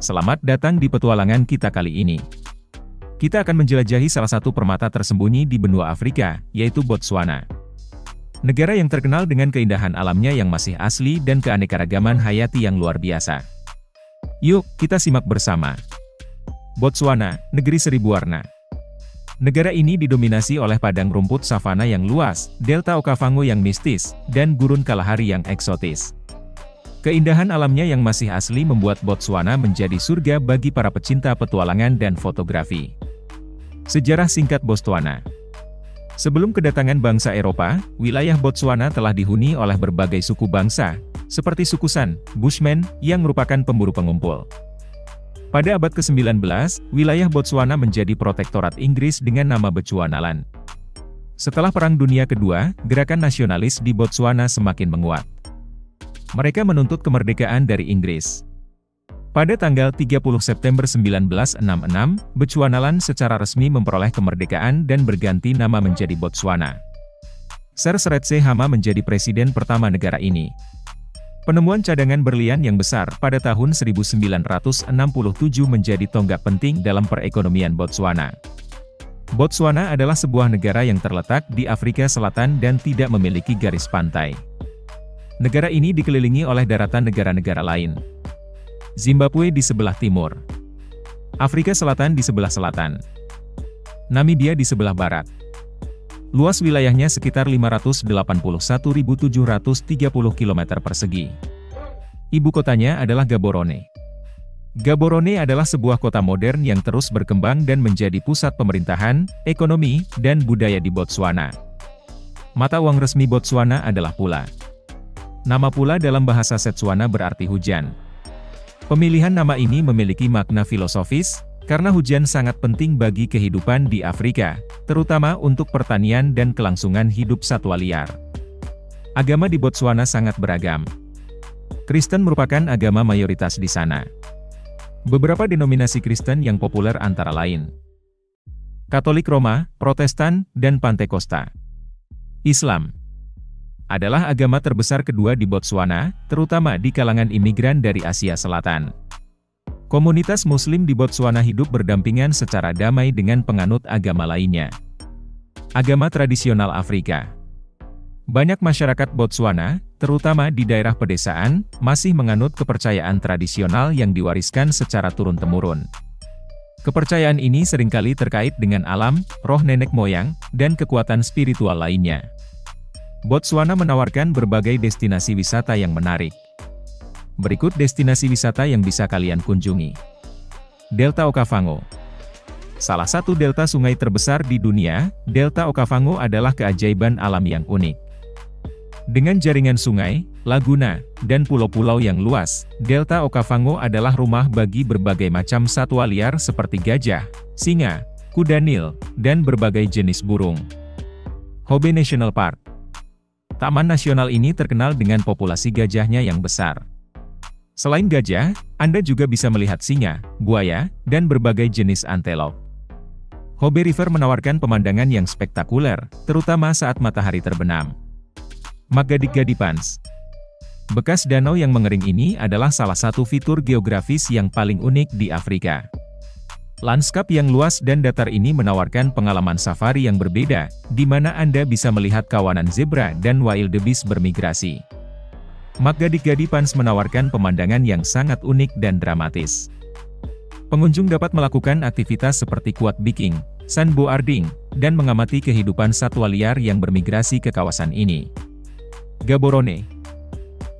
Selamat datang di petualangan kita kali ini. Kita akan menjelajahi salah satu permata tersembunyi di benua Afrika, yaitu Botswana. Negara yang terkenal dengan keindahan alamnya yang masih asli dan keanekaragaman hayati yang luar biasa. Yuk, kita simak bersama. Botswana, negeri seribu warna. Negara ini didominasi oleh padang rumput savana yang luas, delta Okavango yang mistis, dan gurun Kalahari yang eksotis. Keindahan alamnya yang masih asli membuat Botswana menjadi surga bagi para pecinta petualangan dan fotografi. Sejarah singkat Botswana. Sebelum kedatangan bangsa Eropa, wilayah Botswana telah dihuni oleh berbagai suku bangsa, seperti suku San, Bushmen, yang merupakan pemburu pengumpul. Pada abad ke-19, wilayah Botswana menjadi protektorat Inggris dengan nama Bechuanaland. Setelah Perang Dunia Kedua, gerakan nasionalis di Botswana semakin menguat. Mereka menuntut kemerdekaan dari Inggris. Pada tanggal 30 September 1966, Bechuanaland secara resmi memperoleh kemerdekaan dan berganti nama menjadi Botswana. Sir Seretse Khama menjadi presiden pertama negara ini. Penemuan cadangan berlian yang besar pada tahun 1967 menjadi tonggak penting dalam perekonomian Botswana. Botswana adalah sebuah negara yang terletak di Afrika Selatan dan tidak memiliki garis pantai. Negara ini dikelilingi oleh daratan negara-negara lain. Zimbabwe di sebelah timur. Afrika Selatan di sebelah selatan. Namibia di sebelah barat. Luas wilayahnya sekitar 581.730 km persegi. Ibu kotanya adalah Gaborone. Gaborone adalah sebuah kota modern yang terus berkembang dan menjadi pusat pemerintahan, ekonomi, dan budaya di Botswana. Mata uang resmi Botswana adalah pula. Nama pula dalam bahasa Setswana berarti hujan. Pemilihan nama ini memiliki makna filosofis, karena hujan sangat penting bagi kehidupan di Afrika, terutama untuk pertanian dan kelangsungan hidup satwa liar. Agama di Botswana sangat beragam. Kristen merupakan agama mayoritas di sana. Beberapa denominasi Kristen yang populer antara lain Katolik Roma, Protestan, dan Pantekosta. Islam adalah agama terbesar kedua di Botswana, terutama di kalangan imigran dari Asia Selatan. Komunitas Muslim di Botswana hidup berdampingan secara damai dengan penganut agama lainnya. Agama tradisional Afrika. Banyak masyarakat Botswana, terutama di daerah pedesaan, masih menganut kepercayaan tradisional yang diwariskan secara turun-temurun. Kepercayaan ini seringkali terkait dengan alam, roh nenek moyang, dan kekuatan spiritual lainnya. Botswana menawarkan berbagai destinasi wisata yang menarik. Berikut destinasi wisata yang bisa kalian kunjungi. Delta Okavango. Salah satu delta sungai terbesar di dunia, Delta Okavango adalah keajaiban alam yang unik. Dengan jaringan sungai, laguna, dan pulau-pulau yang luas, Delta Okavango adalah rumah bagi berbagai macam satwa liar seperti gajah, singa, kuda Nil, dan berbagai jenis burung. Hobe National Park. Taman nasional ini terkenal dengan populasi gajahnya yang besar. Selain gajah, Anda juga bisa melihat singa, buaya, dan berbagai jenis antelop. Hobe River menawarkan pemandangan yang spektakuler, terutama saat matahari terbenam. Magadik-Gadipans. Bekas danau yang mengering ini adalah salah satu fitur geografis yang paling unik di Afrika. Lanskap yang luas dan datar ini menawarkan pengalaman safari yang berbeda, di mana Anda bisa melihat kawanan zebra dan wildebeest bermigrasi. Magadik-Gadipans menawarkan pemandangan yang sangat unik dan dramatis. Pengunjung dapat melakukan aktivitas seperti quad biking, sandboarding, dan mengamati kehidupan satwa liar yang bermigrasi ke kawasan ini. Gaborone.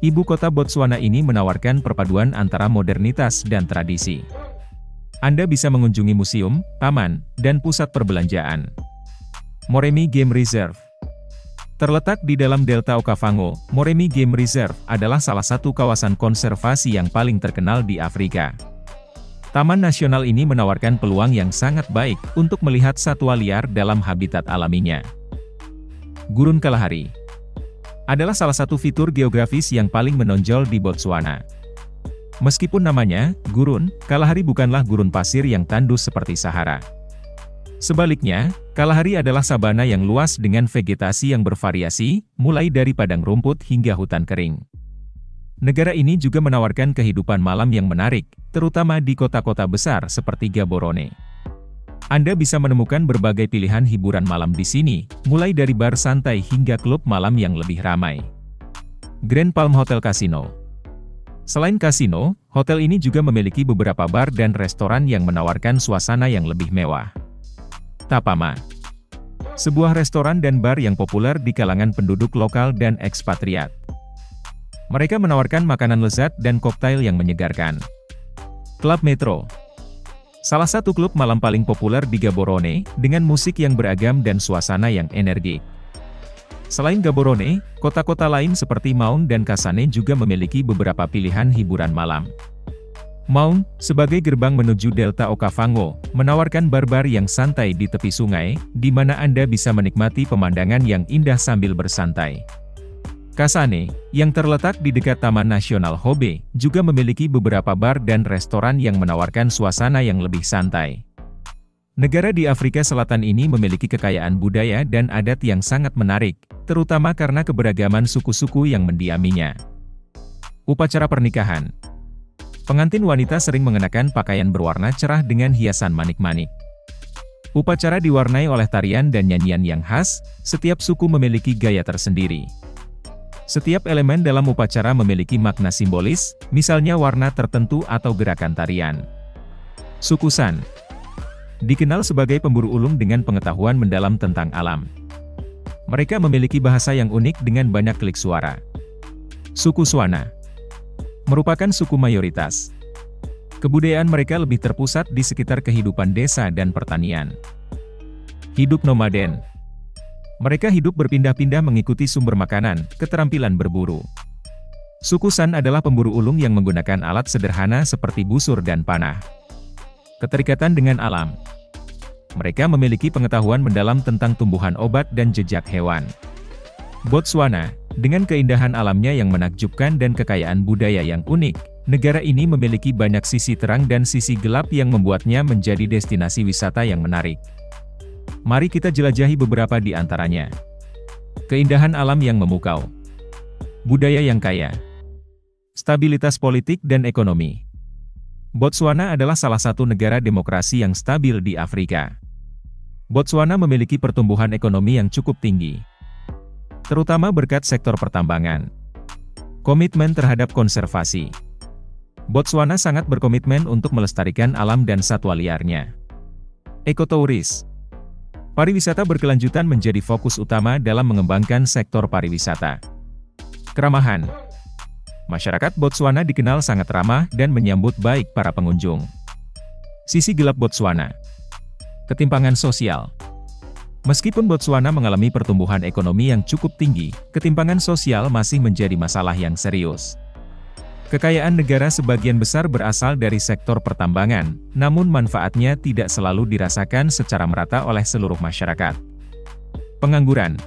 Ibu kota Botswana ini menawarkan perpaduan antara modernitas dan tradisi. Anda bisa mengunjungi museum, taman, dan pusat perbelanjaan. Moremi Game Reserve. Terletak di dalam Delta Okavango, Moremi Game Reserve adalah salah satu kawasan konservasi yang paling terkenal di Afrika. Taman nasional ini menawarkan peluang yang sangat baik untuk melihat satwa liar dalam habitat alaminya. Gurun Kalahari adalah salah satu fitur geografis yang paling menonjol di Botswana. Meskipun namanya, gurun, Kalahari bukanlah gurun pasir yang tandus seperti Sahara. Sebaliknya, Kalahari adalah sabana yang luas dengan vegetasi yang bervariasi, mulai dari padang rumput hingga hutan kering. Negara ini juga menawarkan kehidupan malam yang menarik, terutama di kota-kota besar seperti Gaborone. Anda bisa menemukan berbagai pilihan hiburan malam di sini, mulai dari bar santai hingga klub malam yang lebih ramai. Grand Palm Hotel Casino. Selain kasino, hotel ini juga memiliki beberapa bar dan restoran yang menawarkan suasana yang lebih mewah. Tapama. Sebuah restoran dan bar yang populer di kalangan penduduk lokal dan ekspatriat. Mereka menawarkan makanan lezat dan koktail yang menyegarkan. Club Metro. Salah satu klub malam paling populer di Gaborone, dengan musik yang beragam dan suasana yang energik. Selain Gaborone, kota-kota lain seperti Maun dan Kasane juga memiliki beberapa pilihan hiburan malam. Maun, sebagai gerbang menuju Delta Okavango, menawarkan bar-bar yang santai di tepi sungai, di mana Anda bisa menikmati pemandangan yang indah sambil bersantai. Kasane, yang terletak di dekat Taman Nasional Hobe, juga memiliki beberapa bar dan restoran yang menawarkan suasana yang lebih santai. Negara di Afrika Selatan ini memiliki kekayaan budaya dan adat yang sangat menarik, terutama karena keberagaman suku-suku yang mendiaminya. Upacara pernikahan. Pengantin wanita sering mengenakan pakaian berwarna cerah dengan hiasan manik-manik. Upacara diwarnai oleh tarian dan nyanyian yang khas, setiap suku memiliki gaya tersendiri. Setiap elemen dalam upacara memiliki makna simbolis, misalnya warna tertentu atau gerakan tarian. Suku San dikenal sebagai pemburu ulung dengan pengetahuan mendalam tentang alam. Mereka memiliki bahasa yang unik dengan banyak klik suara. Suku Swana merupakan suku mayoritas. Kebudayaan mereka lebih terpusat di sekitar kehidupan desa dan pertanian. Hidup nomaden. Mereka hidup berpindah-pindah mengikuti sumber makanan, keterampilan berburu. Suku San adalah pemburu ulung yang menggunakan alat sederhana seperti busur dan panah. Keterikatan dengan alam. Mereka memiliki pengetahuan mendalam tentang tumbuhan obat dan jejak hewan. Botswana, dengan keindahan alamnya yang menakjubkan dan kekayaan budaya yang unik, negara ini memiliki banyak sisi terang dan sisi gelap yang membuatnya menjadi destinasi wisata yang menarik. Mari kita jelajahi beberapa di antaranya. Keindahan alam yang memukau. Budaya yang kaya. Stabilitas politik dan ekonomi. Botswana adalah salah satu negara demokrasi yang stabil di Afrika. Botswana memiliki pertumbuhan ekonomi yang cukup tinggi, terutama berkat sektor pertambangan. Komitmen terhadap konservasi. Botswana sangat berkomitmen untuk melestarikan alam dan satwa liarnya. Ekotouris. Pariwisata berkelanjutan menjadi fokus utama dalam mengembangkan sektor pariwisata. Keramahan. Masyarakat Botswana dikenal sangat ramah dan menyambut baik para pengunjung. Sisi gelap Botswana. Ketimpangan sosial. Meskipun Botswana mengalami pertumbuhan ekonomi yang cukup tinggi, ketimpangan sosial masih menjadi masalah yang serius. Kekayaan negara sebagian besar berasal dari sektor pertambangan, namun manfaatnya tidak selalu dirasakan secara merata oleh seluruh masyarakat. Pengangguran.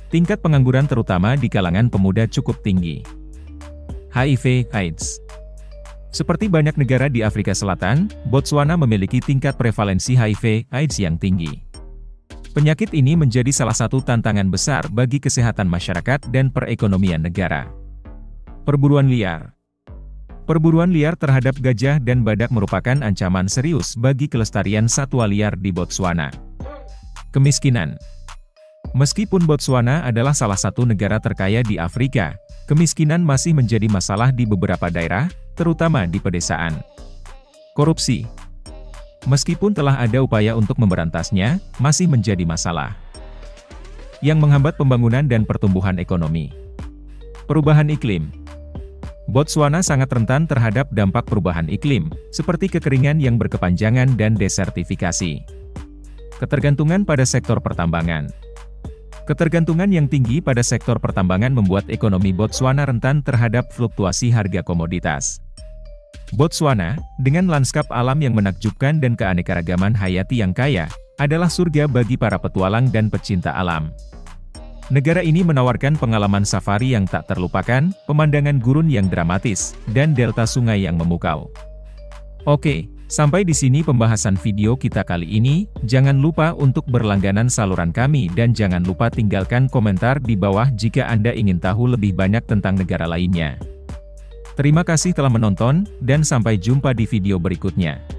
Tingkat pengangguran terutama di kalangan pemuda cukup tinggi. HIV/AIDS. Seperti banyak negara di Afrika Selatan, Botswana memiliki tingkat prevalensi HIV/AIDS yang tinggi. Penyakit ini menjadi salah satu tantangan besar bagi kesehatan masyarakat dan perekonomian negara. Perburuan liar. Perburuan liar terhadap gajah dan badak merupakan ancaman serius bagi kelestarian satwa liar di Botswana. Kemiskinan. Meskipun Botswana adalah salah satu negara terkaya di Afrika, kemiskinan masih menjadi masalah di beberapa daerah, terutama di pedesaan. Korupsi. Meskipun telah ada upaya untuk memberantasnya, masih menjadi masalah yang menghambat pembangunan dan pertumbuhan ekonomi. Perubahan iklim. Botswana sangat rentan terhadap dampak perubahan iklim, seperti kekeringan yang berkepanjangan dan desertifikasi. Ketergantungan pada sektor pertambangan. Ketergantungan yang tinggi pada sektor pertambangan membuat ekonomi Botswana rentan terhadap fluktuasi harga komoditas. Botswana, dengan lanskap alam yang menakjubkan dan keanekaragaman hayati yang kaya, adalah surga bagi para petualang dan pecinta alam. Negara ini menawarkan pengalaman safari yang tak terlupakan, pemandangan gurun yang dramatis, dan delta sungai yang memukau. Oke, sampai di sini pembahasan video kita kali ini. Jangan lupa untuk berlangganan saluran kami dan jangan lupa tinggalkan komentar di bawah jika Anda ingin tahu lebih banyak tentang negara lainnya. Terima kasih telah menonton, dan sampai jumpa di video berikutnya.